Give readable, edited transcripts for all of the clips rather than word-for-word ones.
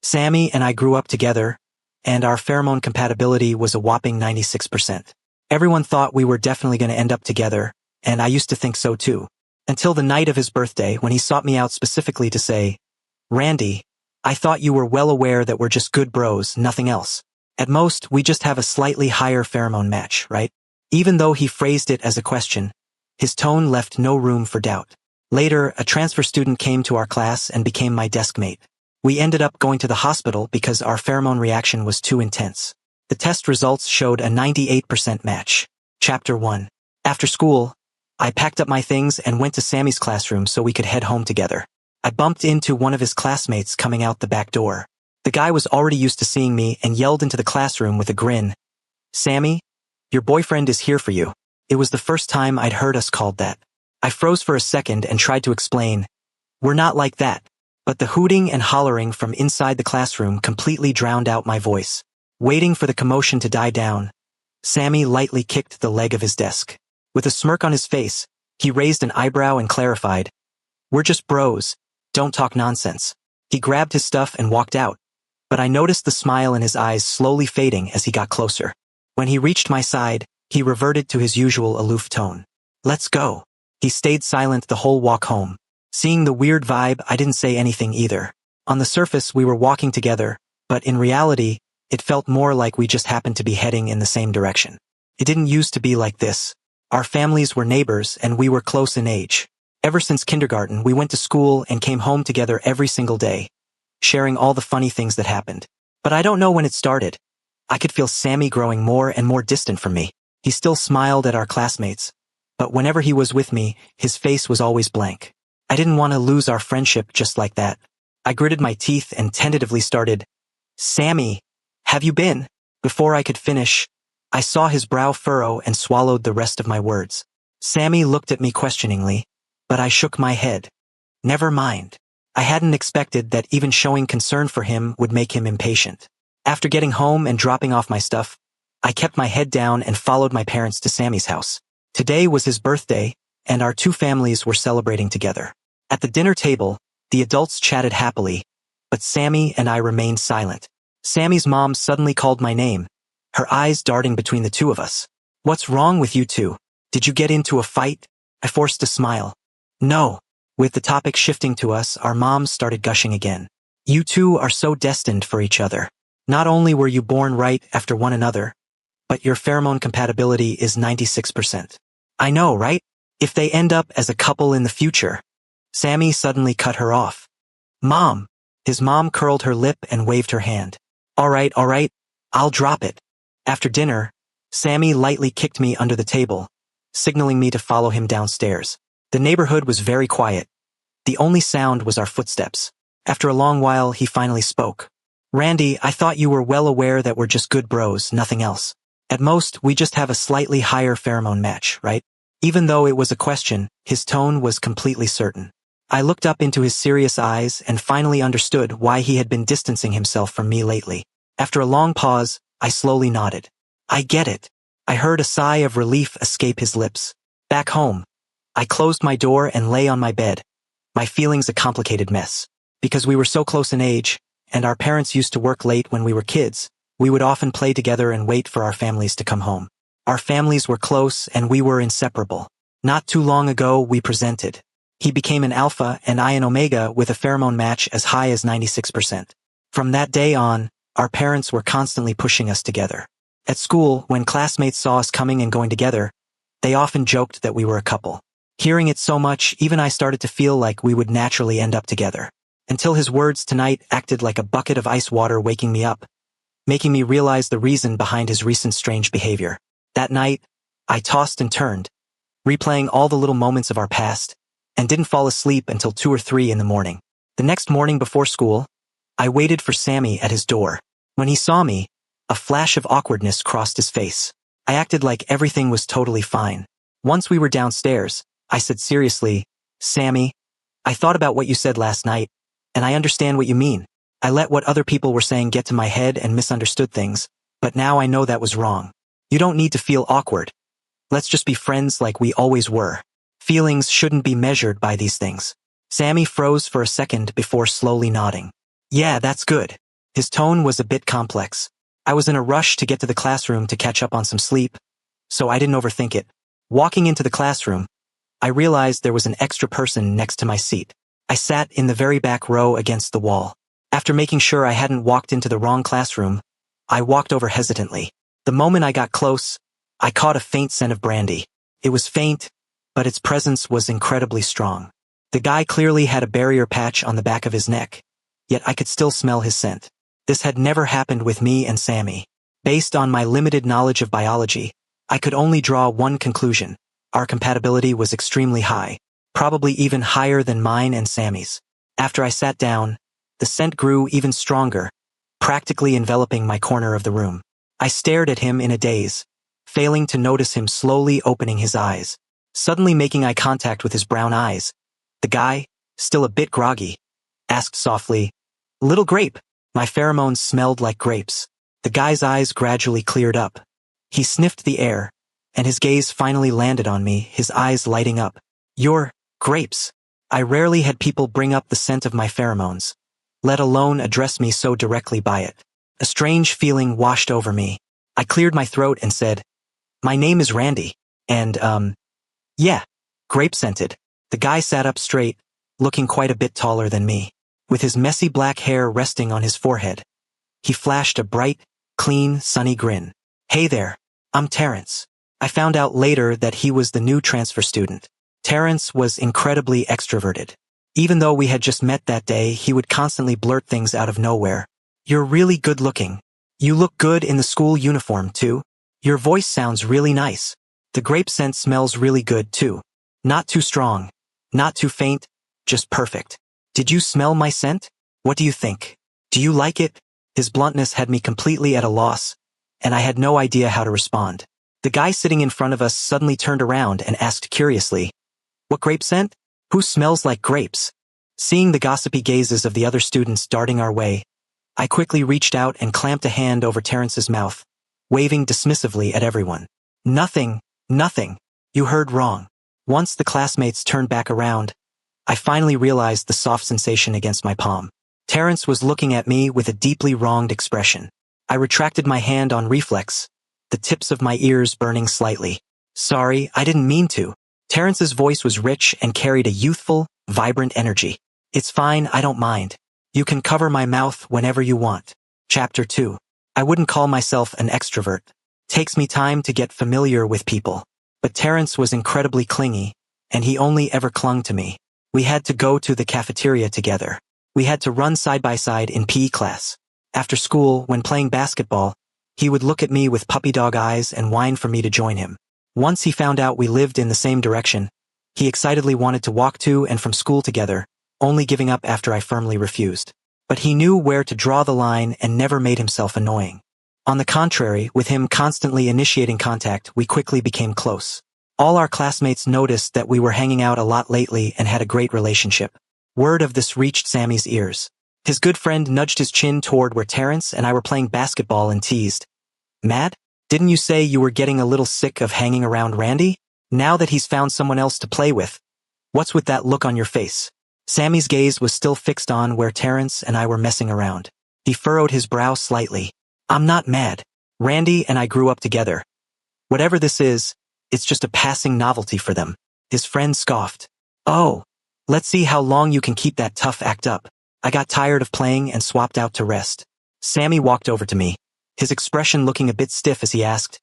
Sammy and I grew up together, and our pheromone compatibility was a whopping 96%. Everyone thought we were definitely going to end up together, and I used to think so too. Until the night of his birthday when he sought me out specifically to say, "Randy, I thought you were well aware that we're just good bros, nothing else. At most, we just have a slightly higher pheromone match, right?" Even though he phrased it as a question, his tone left no room for doubt. Later, a transfer student came to our class and became my desk mate. We ended up going to the hospital because our pheromone reaction was too intense. The test results showed a 98% match. Chapter 1. After school, I packed up my things and went to Sammy's classroom so we could head home together. I bumped into one of his classmates coming out the back door. The guy was already used to seeing me and yelled into the classroom with a grin, "Sammy, your boyfriend is here for you." It was the first time I'd heard us called that. I froze for a second and tried to explain, "We're not like that." But the hooting and hollering from inside the classroom completely drowned out my voice. Waiting for the commotion to die down, Sammy lightly kicked the leg of his desk. With a smirk on his face, he raised an eyebrow and clarified, "We're just bros, don't talk nonsense." He grabbed his stuff and walked out, but I noticed the smile in his eyes slowly fading as he got closer. When he reached my side, he reverted to his usual aloof tone. "Let's go." He stayed silent the whole walk home. Seeing the weird vibe, I didn't say anything either. On the surface, we were walking together, but in reality, it felt more like we just happened to be heading in the same direction. It didn't used to be like this. Our families were neighbors and we were close in age. Ever since kindergarten, we went to school and came home together every single day, sharing all the funny things that happened. But I don't know when it started. I could feel Sammy growing more and more distant from me. He still smiled at our classmates, but whenever he was with me, his face was always blank. I didn't want to lose our friendship just like that. I gritted my teeth and tentatively started, "Sammy, have you been?" Before I could finish, I saw his brow furrow and swallowed the rest of my words. Sammy looked at me questioningly, but I shook my head. Never mind. I hadn't expected that even showing concern for him would make him impatient. After getting home and dropping off my stuff, I kept my head down and followed my parents to Sammy's house. Today was his birthday, and our two families were celebrating together. At the dinner table, the adults chatted happily, but Sammy and I remained silent. Sammy's mom suddenly called my name, her eyes darting between the two of us. "What's wrong with you two? Did you get into a fight?" I forced a smile. "No." With the topic shifting to us, our moms started gushing again. "You two are so destined for each other. Not only were you born right after one another, but your pheromone compatibility is 96%. I know, right? If they end up as a couple in the future." Sammy suddenly cut her off. "Mom." His mom curled her lip and waved her hand. All right, I'll drop it." After dinner, Sammy lightly kicked me under the table, signaling me to follow him downstairs. The neighborhood was very quiet. The only sound was our footsteps. After a long while, he finally spoke. "Randy, I thought you were well aware that we're just good bros, nothing else. At most, we just have a slightly higher pheromone match, right?" Even though it was a question, his tone was completely certain. I looked up into his serious eyes and finally understood why he had been distancing himself from me lately. After a long pause, I slowly nodded. "I get it." I heard a sigh of relief escape his lips. Back home, I closed my door and lay on my bed, my feelings a complicated mess. Because we were so close in age, and our parents used to work late when we were kids, we would often play together and wait for our families to come home. Our families were close and we were inseparable. Not too long ago, we presented. He became an alpha and I an omega with a pheromone match as high as 96%. From that day on, our parents were constantly pushing us together. At school, when classmates saw us coming and going together, they often joked that we were a couple. Hearing it so much, even I started to feel like we would naturally end up together. Until his words tonight acted like a bucket of ice water waking me up, making me realize the reason behind his recent strange behavior. That night, I tossed and turned, replaying all the little moments of our past, and didn't fall asleep until 2 or 3 in the morning. The next morning before school, I waited for Sammy at his door. When he saw me, a flash of awkwardness crossed his face. I acted like everything was totally fine. Once we were downstairs, I said seriously, "Sammy, I thought about what you said last night, and I understand what you mean. I let what other people were saying get to my head and misunderstood things, but now I know that was wrong. You don't need to feel awkward. Let's just be friends like we always were. Feelings shouldn't be measured by these things." Sammy froze for a second before slowly nodding. "Yeah, that's good. His tone was a bit complex. I was in a rush to get to the classroom to catch up on some sleep, so I didn't overthink it. Walking into the classroom, I realized there was an extra person next to my seat. I sat in the very back row against the wall. After making sure I hadn't walked into the wrong classroom, I walked over hesitantly. The moment I got close, I caught a faint scent of brandy. It was faint, but its presence was incredibly strong. The guy clearly had a barrier patch on the back of his neck, yet I could still smell his scent. This had never happened with me and Sammy. Based on my limited knowledge of biology, I could only draw one conclusion. Our compatibility was extremely high, probably even higher than mine and Sammy's. After I sat down, the scent grew even stronger, practically enveloping my corner of the room. I stared at him in a daze, failing to notice him slowly opening his eyes, suddenly making eye contact with his brown eyes. The guy, still a bit groggy, asked softly, "Little grape." My pheromones smelled like grapes. The guy's eyes gradually cleared up. He sniffed the air, and his gaze finally landed on me, his eyes lighting up. "You're grapes." I rarely had people bring up the scent of my pheromones, let alone address me so directly by it. A strange feeling washed over me. I cleared my throat and said, "My name is Randy, and, yeah, grape-scented." The guy sat up straight, looking quite a bit taller than me. With his messy black hair resting on his forehead, he flashed a bright, clean, sunny grin. "Hey there, I'm Terrence." I found out later that he was the new transfer student. Terrence was incredibly extroverted. Even though we had just met that day, he would constantly blurt things out of nowhere. "You're really good looking. You look good in the school uniform, too. Your voice sounds really nice. The grape scent smells really good, too. Not too strong, not too faint, just perfect. Did you smell my scent? What do you think? Do you like it?" His bluntness had me completely at a loss, and I had no idea how to respond. The guy sitting in front of us suddenly turned around and asked curiously, "What grape scent? Who smells like grapes?" Seeing the gossipy gazes of the other students darting our way, I quickly reached out and clamped a hand over Terrence's mouth, waving dismissively at everyone. "Nothing, nothing. You heard wrong." Once the classmates turned back around, I finally realized the soft sensation against my palm. Terrence was looking at me with a deeply wronged expression. I retracted my hand on reflex, the tips of my ears burning slightly. "Sorry, I didn't mean to." Terrence's voice was rich and carried a youthful, vibrant energy. "It's fine, I don't mind. You can cover my mouth whenever you want." Chapter 2. I wouldn't call myself an extrovert. Takes me time to get familiar with people. But Terrence was incredibly clingy, and he only ever clung to me. We had to go to the cafeteria together. We had to run side by side in PE class. After school, when playing basketball, he would look at me with puppy dog eyes and whine for me to join him. Once he found out we lived in the same direction, he excitedly wanted to walk to and from school together, only giving up after I firmly refused. But he knew where to draw the line and never made himself annoying. On the contrary, with him constantly initiating contact, we quickly became close. All our classmates noticed that we were hanging out a lot lately and had a great relationship. Word of this reached Sammy's ears. His good friend nudged his chin toward where Terrence and I were playing basketball and teased, "Mad? Didn't you say you were getting a little sick of hanging around Randy? Now that he's found someone else to play with, what's with that look on your face?" Sammy's gaze was still fixed on where Terrence and I were messing around. He furrowed his brow slightly. "I'm not mad. Randy and I grew up together. Whatever this is, it's just a passing novelty for them." His friend scoffed. "Oh, let's see how long you can keep that tough act up." I got tired of playing and swapped out to rest. Sammy walked over to me, his expression looking a bit stiff as he asked,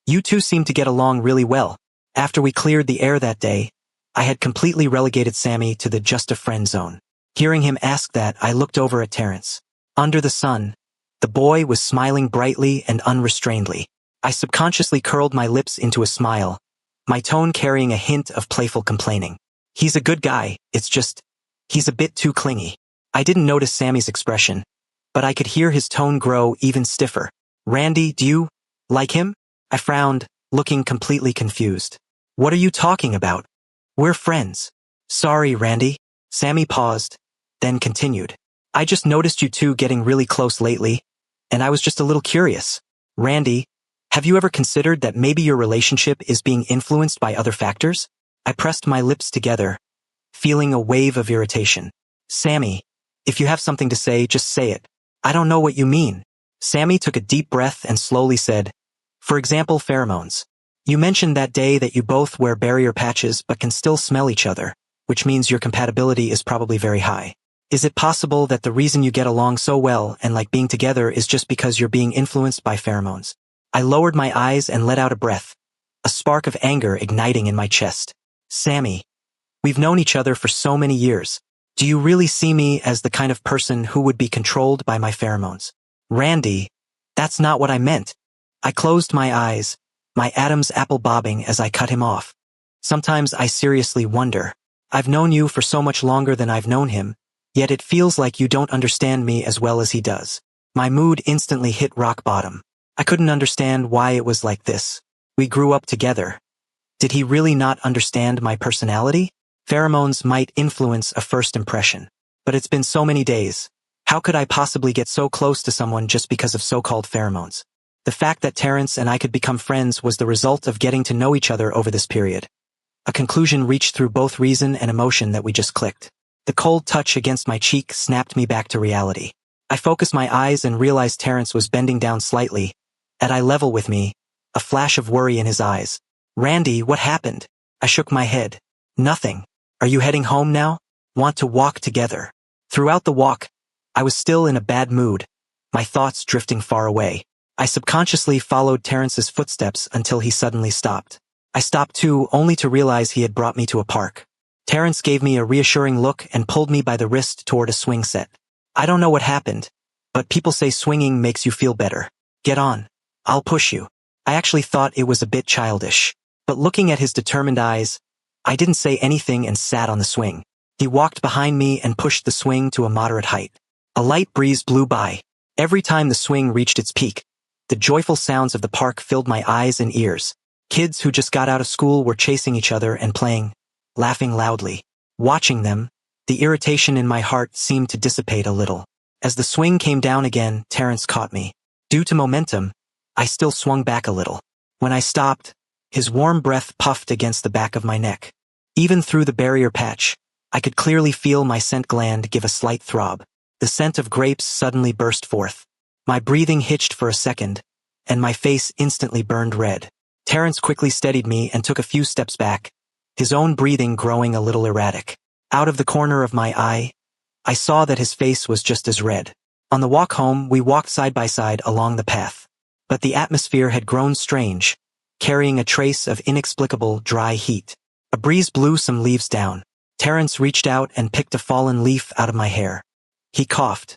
"You two seem to get along really well." After we cleared the air that day, I had completely relegated Sammy to the just a friend zone. Hearing him ask that, I looked over at Terrence. Under the sun, the boy was smiling brightly and unrestrainedly. I subconsciously curled my lips into a smile, my tone carrying a hint of playful complaining. "He's a good guy, it's just, he's a bit too clingy." I didn't notice Sammy's expression, but I could hear his tone grow even stiffer. "Randy, do you like him?" I frowned, looking completely confused. "What are you talking about? We're friends." "Sorry, Randy." Sammy paused, then continued. "I just noticed you two getting really close lately, and I was just a little curious. Randy, have you ever considered that maybe your relationship is being influenced by other factors?" I pressed my lips together, feeling a wave of irritation. "Sammy, if you have something to say, just say it. I don't know what you mean. Sammy took a deep breath and slowly said, for example, pheromones. You mentioned that day that you both wear barrier patches but can still smell each other, which means your compatibility is probably very high. Is it possible that the reason you get along so well and like being together is just because you're being influenced by pheromones? I lowered my eyes and let out a breath, a spark of anger igniting in my chest. Sammy, we've known each other for so many years. Do you really see me as the kind of person who would be controlled by my pheromones? Randy, that's not what I meant. I closed my eyes, my Adam's apple bobbing as I cut him off. Sometimes I seriously wonder. I've known you for so much longer than I've known him, yet it feels like you don't understand me as well as he does. My mood instantly hit rock bottom. I couldn't understand why it was like this. We grew up together. Did he really not understand my personality? Pheromones might influence a first impression. But it's been so many days. How could I possibly get so close to someone just because of so-called pheromones? The fact that Terrence and I could become friends was the result of getting to know each other over this period. A conclusion reached through both reason and emotion that we just clicked. The cold touch against my cheek snapped me back to reality. I focused my eyes and realized Terrence was bending down slightly, at eye level with me, a flash of worry in his eyes. Randy, what happened? I shook my head. Nothing. Are you heading home now? Want to walk together? Throughout the walk, I was still in a bad mood, my thoughts drifting far away. I subconsciously followed Terrence's footsteps until he suddenly stopped. I stopped too, only to realize he had brought me to a park. Terrence gave me a reassuring look and pulled me by the wrist toward a swing set. I don't know what happened, but people say swinging makes you feel better. Get on. I'll push you. I actually thought it was a bit childish, but looking at his determined eyes, I didn't say anything and sat on the swing. He walked behind me and pushed the swing to a moderate height. A light breeze blew by. Every time the swing reached its peak, the joyful sounds of the park filled my eyes and ears. Kids who just got out of school were chasing each other and playing, laughing loudly. Watching them, the irritation in my heart seemed to dissipate a little. As the swing came down again, Terrence caught me. Due to momentum, I still swung back a little. When I stopped, his warm breath puffed against the back of my neck. Even through the barrier patch, I could clearly feel my scent gland give a slight throb. The scent of grapes suddenly burst forth. My breathing hitched for a second, and my face instantly burned red. Terrence quickly steadied me and took a few steps back, his own breathing growing a little erratic. Out of the corner of my eye, I saw that his face was just as red. On the walk home, we walked side by side along the path. But the atmosphere had grown strange, carrying a trace of inexplicable dry heat. A breeze blew some leaves down. Terrence reached out and picked a fallen leaf out of my hair. He coughed,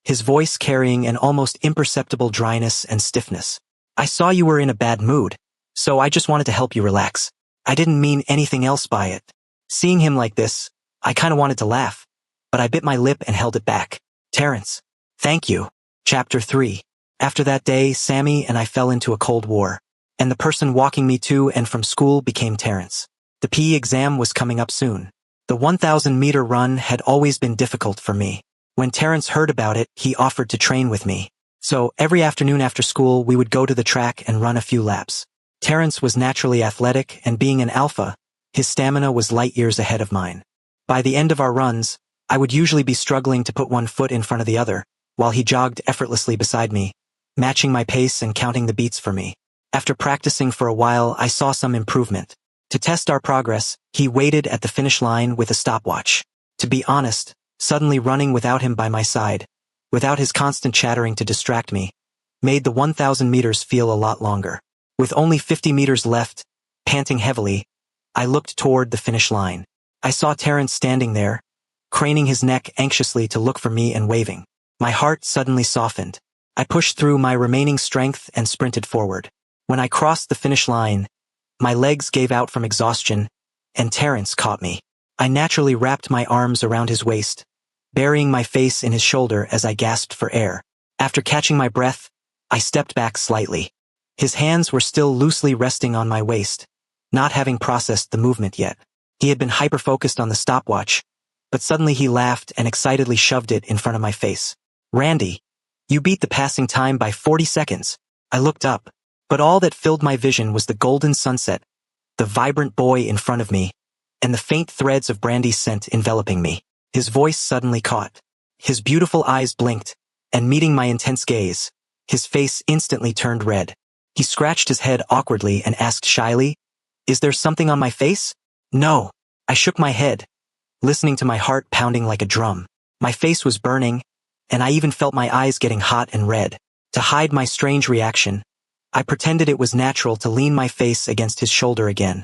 his voice carrying an almost imperceptible dryness and stiffness. I saw you were in a bad mood, so I just wanted to help you relax. I didn't mean anything else by it. Seeing him like this, I kinda wanted to laugh, but I bit my lip and held it back. Terrence, thank you. Chapter 3. After that day, Sammy and I fell into a cold war, and the person walking me to and from school became Terrence. The PE exam was coming up soon. The 1,000-meter run had always been difficult for me. When Terrence heard about it, he offered to train with me. So every afternoon after school, we would go to the track and run a few laps. Terrence was naturally athletic, and being an alpha, his stamina was light years ahead of mine. By the end of our runs, I would usually be struggling to put one foot in front of the other, while he jogged effortlessly beside me, matching my pace and counting the beats for me. After practicing for a while, I saw some improvement. To test our progress, he waited at the finish line with a stopwatch. To be honest, suddenly running without him by my side, without his constant chattering to distract me, made the 1,000 meters feel a lot longer. With only 50 meters left, panting heavily, I looked toward the finish line. I saw Terrence standing there, craning his neck anxiously to look for me and waving. My heart suddenly softened. I pushed through my remaining strength and sprinted forward. When I crossed the finish line, my legs gave out from exhaustion, and Terrence caught me. I naturally wrapped my arms around his waist, burying my face in his shoulder as I gasped for air. After catching my breath, I stepped back slightly. His hands were still loosely resting on my waist, not having processed the movement yet. He had been hyper-focused on the stopwatch, but suddenly he laughed and excitedly shoved it in front of my face. Randy, you beat the passing time by 40 seconds. I looked up, but all that filled my vision was the golden sunset, the vibrant boy in front of me, and the faint threads of brandy scent enveloping me. His voice suddenly caught. His beautiful eyes blinked, and meeting my intense gaze, his face instantly turned red. He scratched his head awkwardly and asked shyly, "Is there something on my face?" "No." I shook my head, listening to my heart pounding like a drum. My face was burning, and I even felt my eyes getting hot and red. To hide my strange reaction, I pretended it was natural to lean my face against his shoulder again,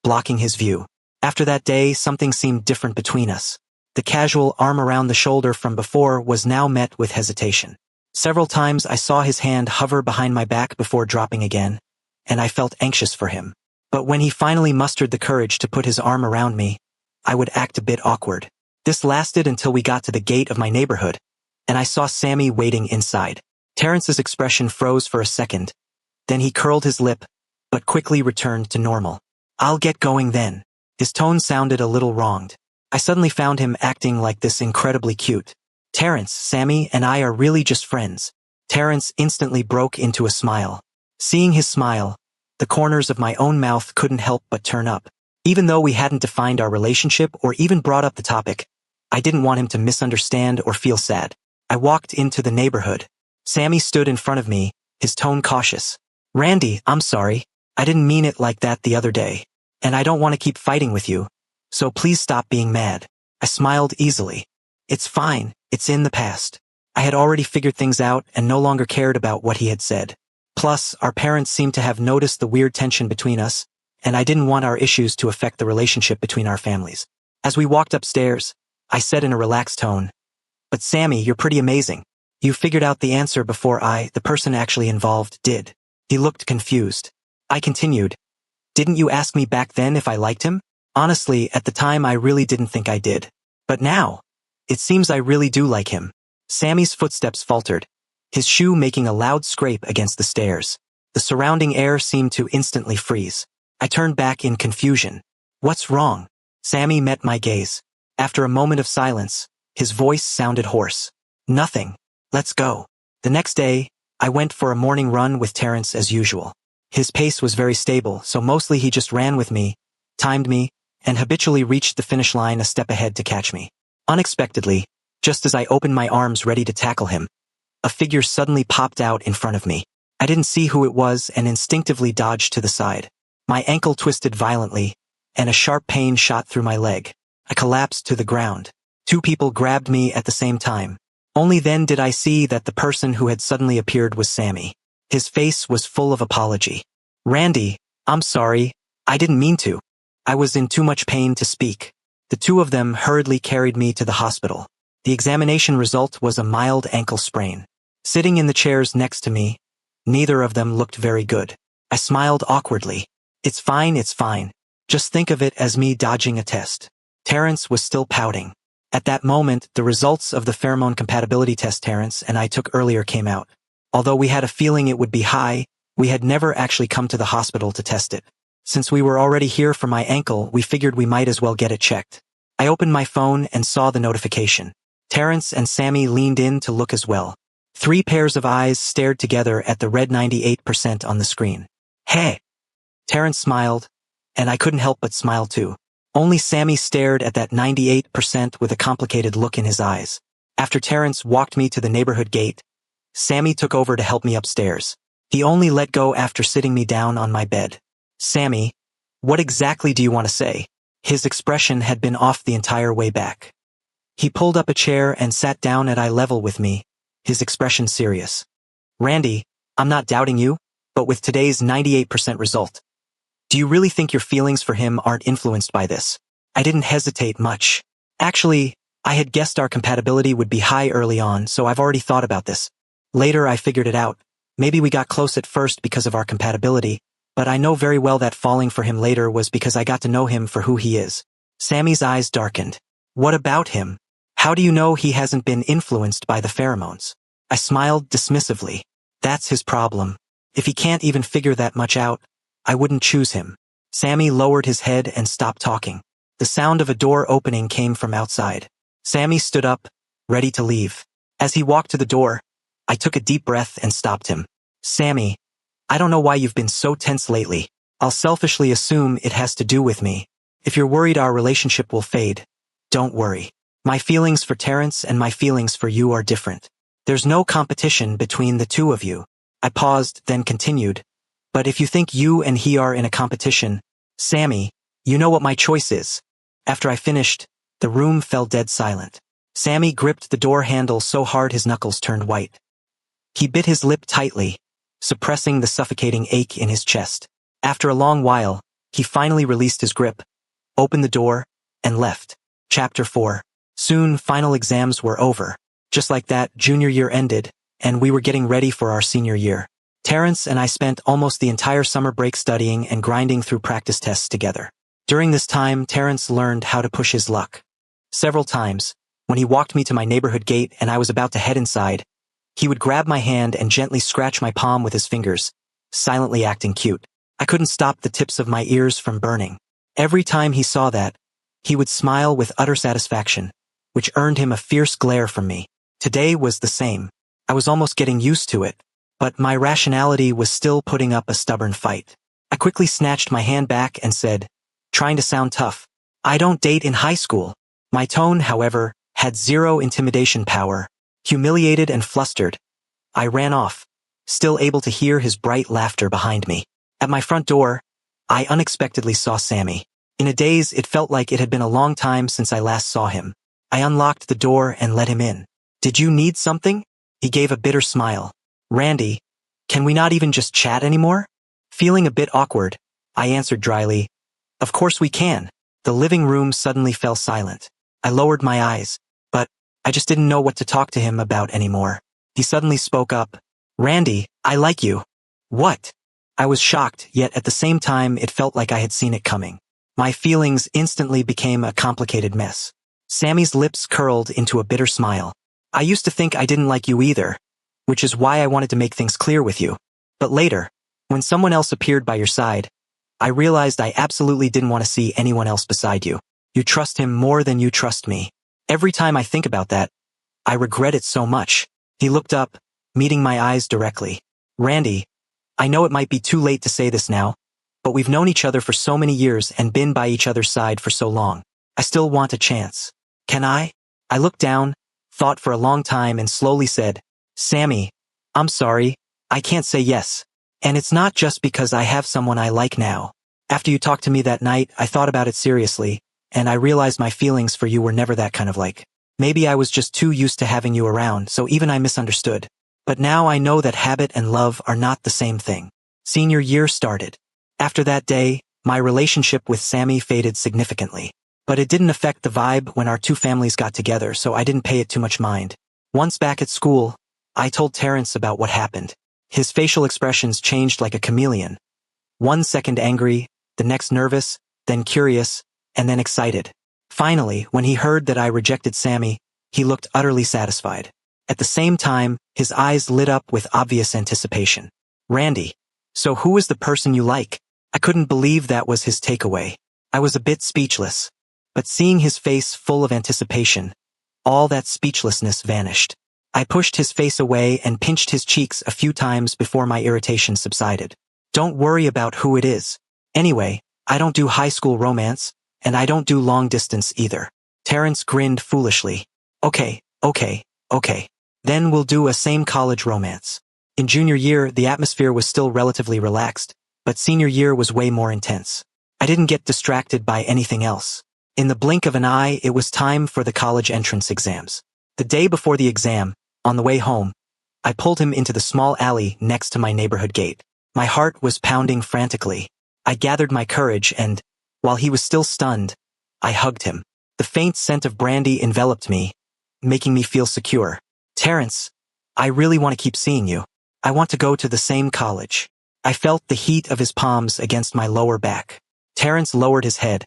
blocking his view. After that day, something seemed different between us. The casual arm around the shoulder from before was now met with hesitation. Several times I saw his hand hover behind my back before dropping again, and I felt anxious for him. But when he finally mustered the courage to put his arm around me, I would act a bit awkward. This lasted until we got to the gate of my neighborhood, and I saw Sammy waiting inside. Terrence's expression froze for a second. Then he curled his lip, but quickly returned to normal. "I'll get going then." His tone sounded a little wronged. I suddenly found him acting like this incredibly cute. "Terrence, Sammy and I are really just friends." Terrence instantly broke into a smile. Seeing his smile, the corners of my own mouth couldn't help but turn up. Even though we hadn't defined our relationship or even brought up the topic, I didn't want him to misunderstand or feel sad. I walked into the neighborhood. Sammy stood in front of me, his tone cautious. "Randy, I'm sorry. I didn't mean it like that the other day. And I don't want to keep fighting with you. So please stop being mad." I smiled easily. "It's fine. It's in the past." I had already figured things out and no longer cared about what he had said. Plus, our parents seemed to have noticed the weird tension between us, and I didn't want our issues to affect the relationship between our families. As we walked upstairs, I said in a relaxed tone, "But Sammy, you're pretty amazing. You figured out the answer before I, the person actually involved, did." He looked confused. I continued, "Didn't you ask me back then if I liked him?" Honestly, at the time I really didn't think I did. But now, it seems I really do like him. Sammy's footsteps faltered, his shoe making a loud scrape against the stairs. The surrounding air seemed to instantly freeze. I turned back in confusion. "What's wrong?" Sammy met my gaze. After a moment of silence, his voice sounded hoarse. "Nothing. Let's go." The next day, I went for a morning run with Terrence as usual. His pace was very stable, so mostly he just ran with me, timed me, and habitually reached the finish line a step ahead to catch me. Unexpectedly, just as I opened my arms ready to tackle him, a figure suddenly popped out in front of me. I didn't see who it was and instinctively dodged to the side. My ankle twisted violently, and a sharp pain shot through my leg. I collapsed to the ground. Two people grabbed me at the same time. Only then did I see that the person who had suddenly appeared was Sammy. His face was full of apology. "Randy, I'm sorry. I didn't mean to." I was in too much pain to speak. The two of them hurriedly carried me to the hospital. The examination result was a mild ankle sprain. Sitting in the chairs next to me, neither of them looked very good. I smiled awkwardly. It's fine. Just think of it as me dodging a test." Terrence was still pouting. At that moment, the results of the pheromone compatibility test Terrence and I took earlier came out. Although we had a feeling it would be high, we had never actually come to the hospital to test it. Since we were already here for my ankle, we figured we might as well get it checked. I opened my phone and saw the notification. Terrence and Sammy leaned in to look as well. 3 pairs of eyes stared together at the red 98% on the screen. "Hey!" Terrence smiled, and I couldn't help but smile too. Only Sammy stared at that 98% with a complicated look in his eyes. After Terrence walked me to the neighborhood gate, Sammy took over to help me upstairs. He only let go after sitting me down on my bed. "Sammy, what exactly do you want to say?" His expression had been off the entire way back. He pulled up a chair and sat down at eye level with me, his expression serious. "Randy, I'm not doubting you, but with today's 98% result, do you really think your feelings for him aren't influenced by this?" I didn't hesitate much. Actually, I had guessed our compatibility would be high early on, so I've already thought about this. Later I figured it out. Maybe we got close at first because of our compatibility, but I know very well that falling for him later was because I got to know him for who he is. Sammy's eyes darkened. "What about him? How do you know he hasn't been influenced by the pheromones?" I smiled dismissively. "That's his problem. If he can't even figure that much out, I wouldn't choose him." Sammy lowered his head and stopped talking. The sound of a door opening came from outside. Sammy stood up, ready to leave. As he walked to the door, I took a deep breath and stopped him. "Sammy, I don't know why you've been so tense lately. I'll selfishly assume it has to do with me. If you're worried our relationship will fade, don't worry. My feelings for Terrence and my feelings for you are different. There's no competition between the two of you. I paused, then continued. But if you think you and he are in a competition, Sammy, you know what my choice is. After I finished, the room fell dead silent. Sammy gripped the door handle so hard his knuckles turned white. He bit his lip tightly, suppressing the suffocating ache in his chest. After a long while, he finally released his grip, opened the door, and left. Chapter 4. Soon, final exams were over. Just like that, junior year ended, and we were getting ready for our senior year. Terrence and I spent almost the entire summer break studying and grinding through practice tests together. During this time, Terrence learned how to push his luck. Several times, when he walked me to my neighborhood gate and I was about to head inside, he would grab my hand and gently scratch my palm with his fingers, silently acting cute. I couldn't stop the tips of my ears from burning. Every time he saw that, he would smile with utter satisfaction, which earned him a fierce glare from me. Today was the same. I was almost getting used to it, but my rationality was still putting up a stubborn fight. I quickly snatched my hand back and said, trying to sound tough, I don't date in high school. My tone, however, had zero intimidation power. Humiliated and flustered, I ran off, still able to hear his bright laughter behind me. At my front door, I unexpectedly saw Sammy. In a daze, it felt like it had been a long time since I last saw him. I unlocked the door and let him in. Did you need something? He gave a bitter smile. Randy, can we not even just chat anymore? Feeling a bit awkward, I answered dryly, of course we can. The living room suddenly fell silent. I lowered my eyes, but I just didn't know what to talk to him about anymore. He suddenly spoke up. Randy, I like you. What? I was shocked, yet at the same time it felt like I had seen it coming. My feelings instantly became a complicated mess. Sammy's lips curled into a bitter smile. I used to think I didn't like you either, which is why I wanted to make things clear with you. But later, when someone else appeared by your side, I realized I absolutely didn't want to see anyone else beside you. You trust him more than you trust me. Every time I think about that, I regret it so much. He looked up, meeting my eyes directly. Randy, I know it might be too late to say this now, but we've known each other for so many years and been by each other's side for so long. I still want a chance. Can I? I looked down, thought for a long time and slowly said, Sammy, I'm sorry, I can't say yes. And it's not just because I have someone I like now. After you talked to me that night, I thought about it seriously, and I realized my feelings for you were never that kind of like. Maybe I was just too used to having you around, so even I misunderstood. But now I know that habit and love are not the same thing. Senior year started. After that day, my relationship with Sammy faded significantly. But it didn't affect the vibe when our two families got together, so I didn't pay it too much mind. Once back at school, I told Terrence about what happened. His facial expressions changed like a chameleon. 1 second angry, the next nervous, then curious, and then excited. Finally, when he heard that I rejected Sammy, he looked utterly satisfied. At the same time, his eyes lit up with obvious anticipation. Randy, so who is the person you like? I couldn't believe that was his takeaway. I was a bit speechless. But seeing his face full of anticipation, all that speechlessness vanished. I pushed his face away and pinched his cheeks a few times before my irritation subsided. Don't worry about who it is. Anyway, I don't do high school romance, and I don't do long distance either. Terrence grinned foolishly. Okay. Then we'll do a same college romance. In junior year, the atmosphere was still relatively relaxed, but senior year was way more intense. I didn't get distracted by anything else. In the blink of an eye, it was time for the college entrance exams. The day before the exam, on the way home, I pulled him into the small alley next to my neighborhood gate. My heart was pounding frantically. I gathered my courage and, while he was still stunned, I hugged him. The faint scent of brandy enveloped me, making me feel secure. Terrence, I really want to keep seeing you. I want to go to the same college. I felt the heat of his palms against my lower back. Terrence lowered his head,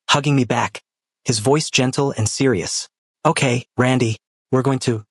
hugging me back, his voice gentle and serious. Okay, Randy, we're going to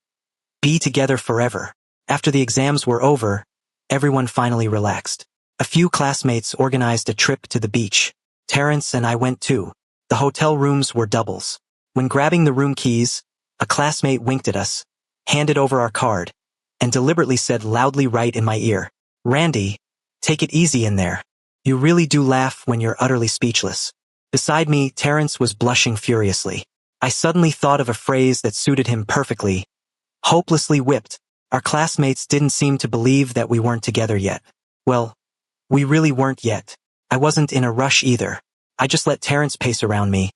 be together forever. After the exams were over, everyone finally relaxed. A few classmates organized a trip to the beach. Terrence and I went too. The hotel rooms were doubles. When grabbing the room keys, a classmate winked at us, handed over our card, and deliberately said loudly right in my ear, Randy, take it easy in there. You really do laugh when you're utterly speechless. Beside me, Terrence was blushing furiously. I suddenly thought of a phrase that suited him perfectly. Hopelessly whipped. Our classmates didn't seem to believe that we weren't together yet. Well, we really weren't yet. I wasn't in a rush either. I just let Terrence pace around me,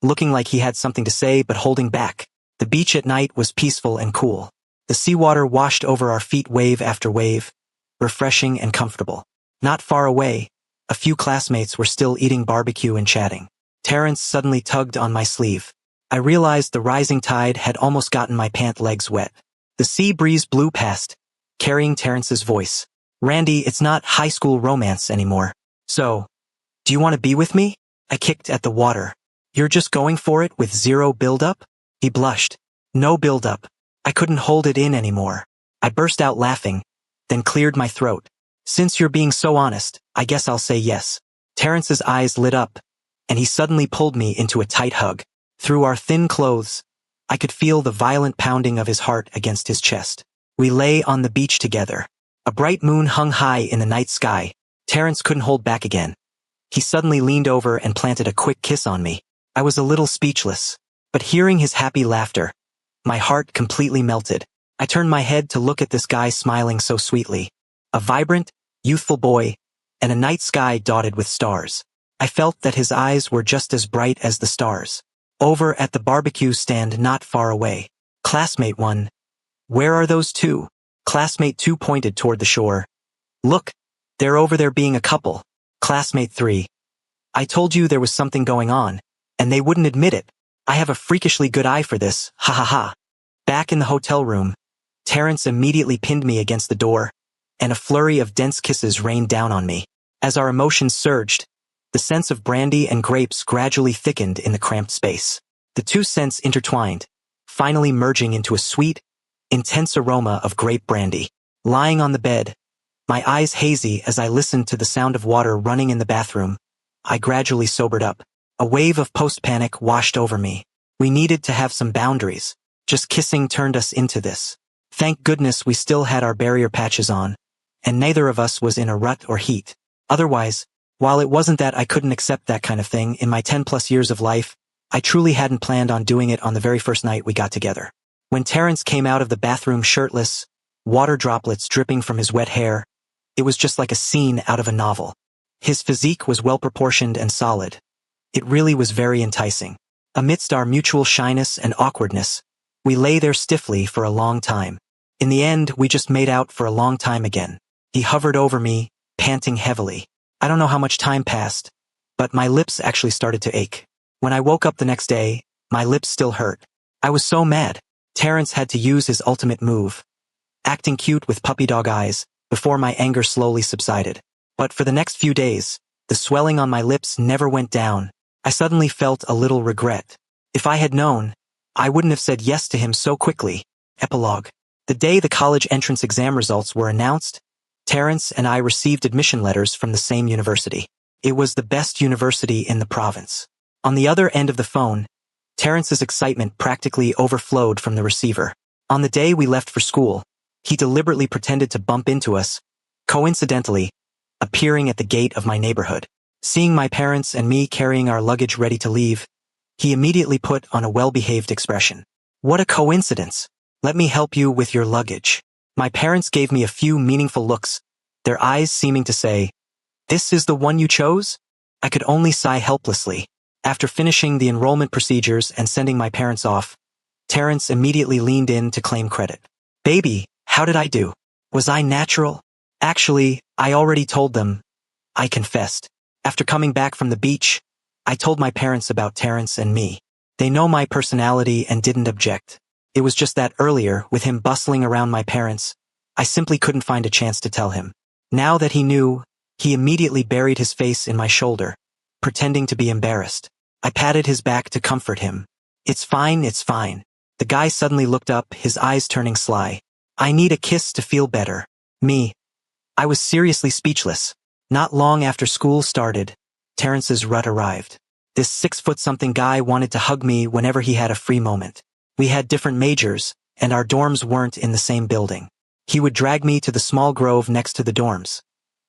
looking like he had something to say but holding back. The beach at night was peaceful and cool. The seawater washed over our feet wave after wave, refreshing and comfortable. Not far away, a few classmates were still eating barbecue and chatting. Terrence suddenly tugged on my sleeve. I realized the rising tide had almost gotten my pant legs wet. The sea breeze blew past, carrying Terrence's voice. Randy, it's not high school romance anymore. So, do you want to be with me? I kicked at the water. You're just going for it with zero build-up? He blushed. No build-up. I couldn't hold it in anymore. I burst out laughing, then cleared my throat. Since you're being so honest, I guess I'll say yes. Terrence's eyes lit up, and he suddenly pulled me into a tight hug. Through our thin clothes, I could feel the violent pounding of his heart against his chest. We lay on the beach together. A bright moon hung high in the night sky. Terrence couldn't hold back again. He suddenly leaned over and planted a quick kiss on me. I was a little speechless, but hearing his happy laughter, my heart completely melted. I turned my head to look at this guy smiling so sweetly. A vibrant, youthful boy, and a night sky dotted with stars. I felt that his eyes were just as bright as the stars. Over at the barbecue stand not far away. Classmate 1. Where are those two? Classmate 2 pointed toward the shore. Look, they're over there being a couple. Classmate 3. I told you there was something going on, and they wouldn't admit it. I have a freakishly good eye for this, ha ha ha. Back in the hotel room, Terrence immediately pinned me against the door, and a flurry of dense kisses rained down on me. As our emotions surged, the scents of brandy and grapes gradually thickened in the cramped space. The two scents intertwined, finally merging into a sweet, intense aroma of grape brandy. Lying on the bed, my eyes hazy as I listened to the sound of water running in the bathroom, I gradually sobered up. A wave of post-panic washed over me. We needed to have some boundaries. Just kissing turned us into this. Thank goodness we still had our barrier patches on, and neither of us was in a rut or heat. Otherwise, while it wasn't that I couldn't accept that kind of thing in my 10+ years of life, I truly hadn't planned on doing it on the very first night we got together. When Terrence came out of the bathroom shirtless, water droplets dripping from his wet hair, it was just like a scene out of a novel. His physique was well-proportioned and solid. It really was very enticing. Amidst our mutual shyness and awkwardness, we lay there stiffly for a long time. In the end, we just made out for a long time again. He hovered over me, panting heavily. I don't know how much time passed, but my lips actually started to ache. When I woke up the next day, my lips still hurt. I was so mad. Terrence had to use his ultimate move, acting cute with puppy dog eyes, before my anger slowly subsided. But for the next few days, the swelling on my lips never went down. I suddenly felt a little regret. If I had known, I wouldn't have said yes to him so quickly. Epilogue. The day the college entrance exam results were announced, Terrence and I received admission letters from the same university. It was the best university in the province. On the other end of the phone, Terrence's excitement practically overflowed from the receiver. On the day we left for school, he deliberately pretended to bump into us, coincidentally, appearing at the gate of my neighborhood. Seeing my parents and me carrying our luggage ready to leave, he immediately put on a well-behaved expression. What a coincidence. Let me help you with your luggage. My parents gave me a few meaningful looks, their eyes seeming to say, "This is the one you chose?" I could only sigh helplessly. After finishing the enrollment procedures and sending my parents off, Terrence immediately leaned in to claim credit. Baby, how did I do? Was I natural? Actually, I already told them. I confessed. After coming back from the beach, I told my parents about Terrence and me. They know my personality and didn't object. It was just that earlier, with him bustling around my parents, I simply couldn't find a chance to tell him. Now that he knew, he immediately buried his face in my shoulder, pretending to be embarrassed. I patted his back to comfort him. It's fine, it's fine. The guy suddenly looked up, his eyes turning sly. I need a kiss to feel better. Me. I was seriously speechless. Not long after school started, Terrence's rut arrived. This 6-foot-something guy wanted to hug me whenever he had a free moment. We had different majors, and our dorms weren't in the same building. He would drag me to the small grove next to the dorms,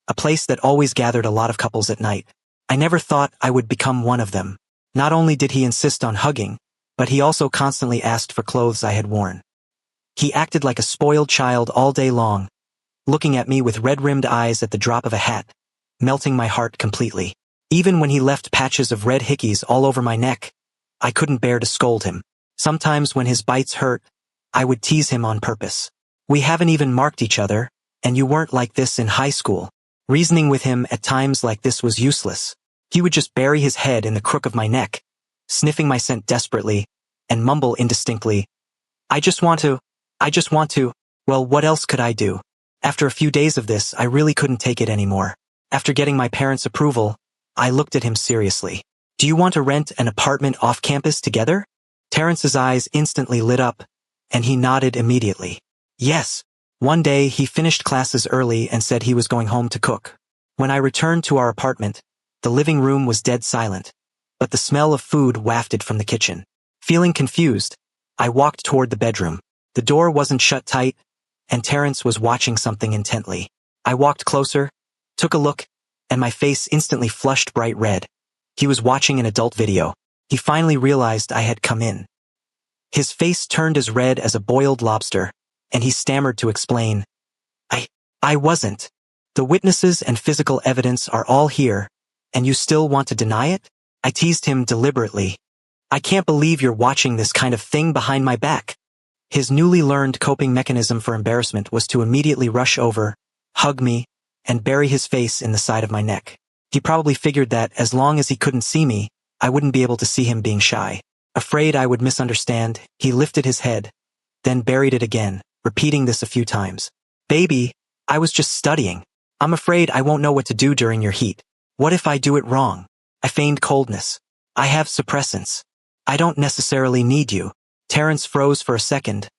a place that always gathered a lot of couples at night. I never thought I would become one of them. Not only did he insist on hugging, but he also constantly asked for clothes I had worn. He acted like a spoiled child all day long, looking at me with red-rimmed eyes at the drop of a hat, melting my heart completely. Even when he left patches of red hickeys all over my neck, I couldn't bear to scold him. Sometimes when his bites hurt, I would tease him on purpose. We haven't even marked each other, and you weren't like this in high school. Reasoning with him at times like this was useless. He would just bury his head in the crook of my neck, sniffing my scent desperately, and mumble indistinctly, I just want to. Well, what else could I do? After a few days of this, I really couldn't take it anymore. After getting my parents' approval, I looked at him seriously. Do you want to rent an apartment off campus together? Terrence's eyes instantly lit up, and he nodded immediately. Yes. One day, he finished classes early and said he was going home to cook. When I returned to our apartment, the living room was dead silent, but the smell of food wafted from the kitchen. Feeling confused, I walked toward the bedroom. The door wasn't shut tight, and Terrence was watching something intently. I walked closer, took a look, and my face instantly flushed bright red. He was watching an adult video. He finally realized I had come in. His face turned as red as a boiled lobster, and he stammered to explain. I wasn't. The witnesses and physical evidence are all here, and you still want to deny it? I teased him deliberately. I can't believe you're watching this kind of thing behind my back. His newly learned coping mechanism for embarrassment was to immediately rush over, hug me, and bury his face in the side of my neck. He probably figured that as long as he couldn't see me, I wouldn't be able to see him being shy. Afraid I would misunderstand, he lifted his head, then buried it again, repeating this a few times. Baby, I was just studying. I'm afraid I won't know what to do during your heat. What if I do it wrong? I feigned coldness. I have suppressants. I don't necessarily need you. Terrence froze for a second,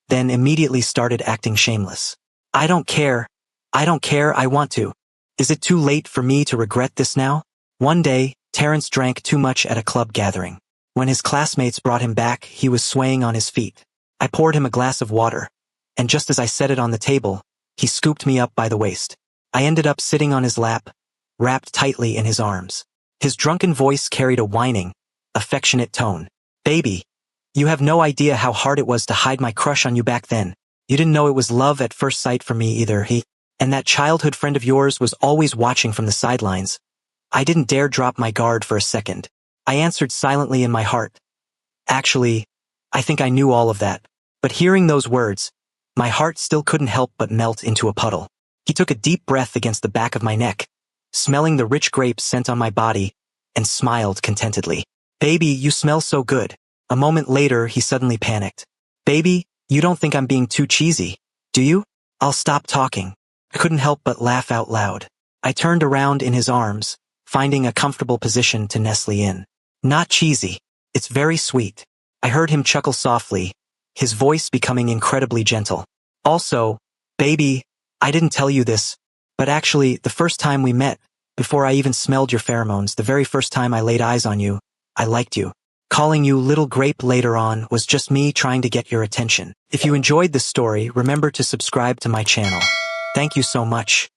then immediately started acting shameless. I don't care, I want to. Is it too late for me to regret this now? One day, Terrence drank too much at a club gathering. When his classmates brought him back, he was swaying on his feet. I poured him a glass of water, and just as I set it on the table, he scooped me up by the waist. I ended up sitting on his lap, wrapped tightly in his arms. His drunken voice carried a whining, affectionate tone. Baby, you have no idea how hard it was to hide my crush on you back then. You didn't know it was love at first sight for me either. And that childhood friend of yours was always watching from the sidelines. I didn't dare drop my guard for a second. I answered silently in my heart. Actually, I think I knew all of that. But hearing those words, my heart still couldn't help but melt into a puddle. He took a deep breath against the back of my neck, smelling the rich grapes scent on my body, and smiled contentedly. Baby, you smell so good. A moment later, he suddenly panicked. Baby, you don't think I'm being too cheesy, do you? I'll stop talking. I couldn't help but laugh out loud. I turned around in his arms, finding a comfortable position to nestle in. Not cheesy. It's very sweet. I heard him chuckle softly, his voice becoming incredibly gentle. Also, baby, I didn't tell you this, but actually, the first time we met, before I even smelled your pheromones, the very first time I laid eyes on you, I liked you. Calling you Little Grape later on was just me trying to get your attention. If you enjoyed this story, remember to subscribe to my channel. Thank you so much.